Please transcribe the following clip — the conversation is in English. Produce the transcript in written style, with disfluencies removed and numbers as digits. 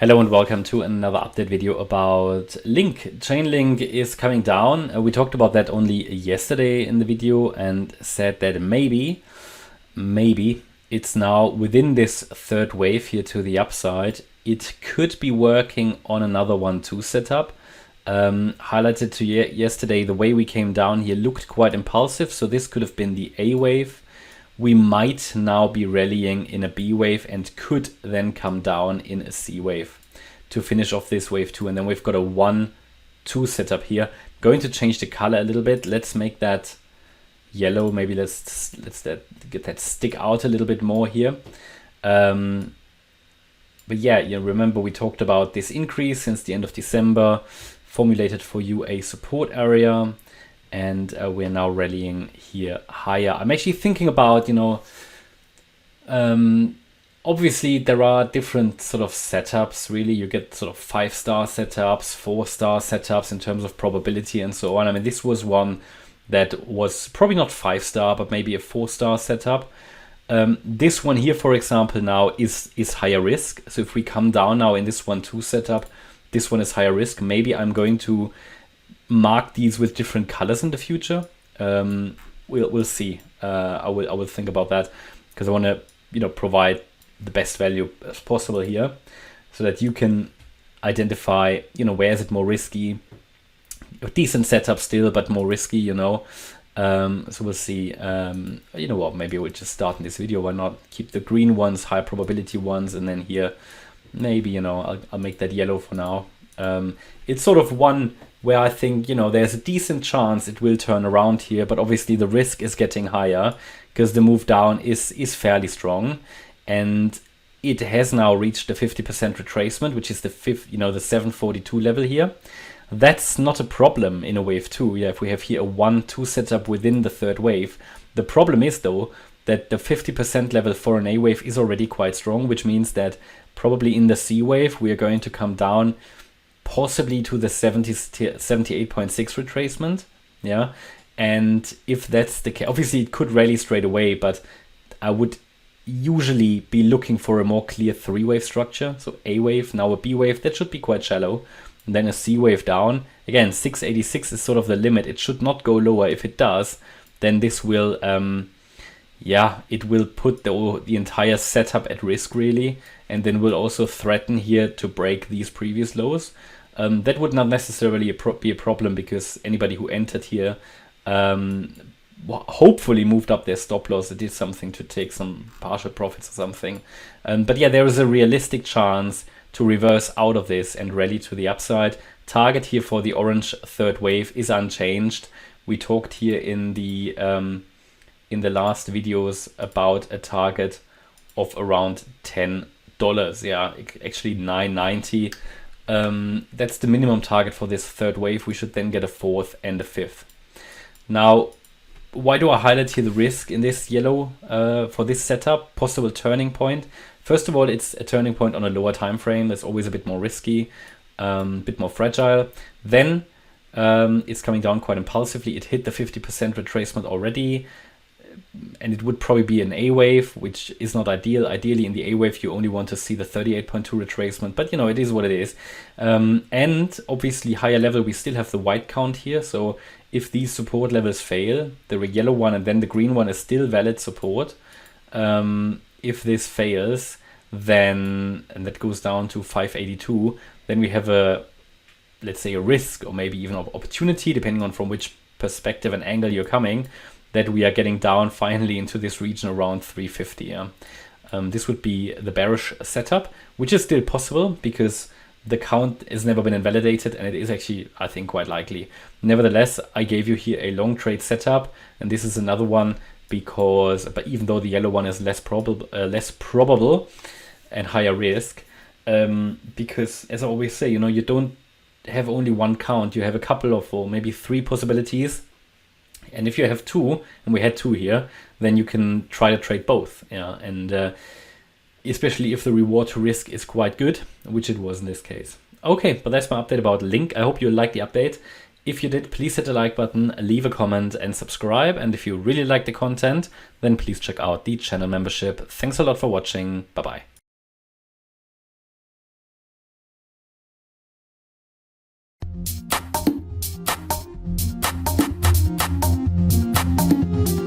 Hello and welcome to another update video about LINK. Chainlink is coming down. We talked about that only yesterday in the video and said that maybe it's now within this third wave here to the upside. It could be working on another 1-2 setup. Highlighted to yesterday, the way we came down here looked quite impulsive, so this could have been the A wave. We might now be rallying in a B wave and could then come down in a C wave to finish off this wave 2. And then we've got a 1-2 setup here. Going to change the color a little bit. Let's make that yellow. Maybe let's get that stick out a little bit more here. But yeah, you remember we talked about this increase since the end of December, formulated for you a support area. And we're now rallying here higher. I'm actually thinking about, obviously there are different sort of setups, really. You get sort of 5-star setups, 4-star setups in terms of probability and so on. I mean, this was one that was probably not 5-star, but maybe a 4-star setup. This one here, for example, now is higher risk. So if we come down now in this 1-2 setup, this one is higher risk. Maybe I'm going to mark these with different colors in the future. We'll see. I will think about that because I want to provide the best value as possible here, so that you can identify where is it more risky. A decent setup still, but more risky. So we'll see. You know what? Maybe we'll just start in this video. Why not keep the green ones, high probability ones, and then here maybe I'll make that yellow for now. It's sort of one where I think, there's a decent chance it will turn around here, but obviously the risk is getting higher because the move down is fairly strong, and it has now reached the 50% retracement, which is the 742 level here. That's not a problem in a wave 2. Yeah, if we have here a 1-2 setup within the third wave. The problem is though that the 50% level for an A wave is already quite strong, which means that probably in the C wave we are going to come down possibly to the 78.6 retracement. Yeah, and if that's the case, obviously it could rally straight away, but I would usually be looking for a more clear 3-wave structure. So A wave, now a B wave, that should be quite shallow, and then a C wave down. Again, 686 is sort of the limit. It should not go lower. If it does, then this will it will put the entire setup at risk, really, and then will also threaten here to break these previous lows. That would not necessarily be a problem, because anybody who entered here hopefully moved up their stop loss. It did something to take some partial profits or something. But yeah, there is a realistic chance to reverse out of this and rally to the upside. Target here for the orange third wave is unchanged. We talked here in the last videos about a target of around $10. Yeah, actually $9.90. That's the minimum target for this third wave. We should then get a fourth and a fifth. Now, why do I highlight here the risk in this yellow for this setup? Possible turning point. First of all, it's a turning point on a lower time frame. That's always a bit more risky, a bit more fragile. Then it's coming down quite impulsively. It hit the 50% retracement already, and it would probably be an A wave, which is not ideal. Ideally, in the A wave, you only want to see the 38.2 retracement, but it is what it is. And obviously, higher level, we still have the white count here. So if these support levels fail, the yellow one and then the green one is still valid support. If this fails, then, and that goes down to 582, then we have let's say a risk, or maybe even an opportunity, depending on from which perspective and angle you're coming, that we are getting down finally into this region around 350. Yeah? This would be the bearish setup, which is still possible because the count has never been invalidated, and it is actually, I think, quite likely. Nevertheless, I gave you here a long trade setup, and this is another one but even though the yellow one is less probable and higher risk, because as I always say, you don't have only one count. You have a couple of, or maybe 3 possibilities. And if you have 2, and we had 2 here, then you can try to trade both. Yeah, and especially if the reward to risk is quite good, which it was in this case. Okay, but that's my update about LINK. I hope you liked the update. If you did, please hit the like button, leave a comment and subscribe. And if you really like the content, then please check out the channel membership. Thanks a lot for watching. Bye-bye. out.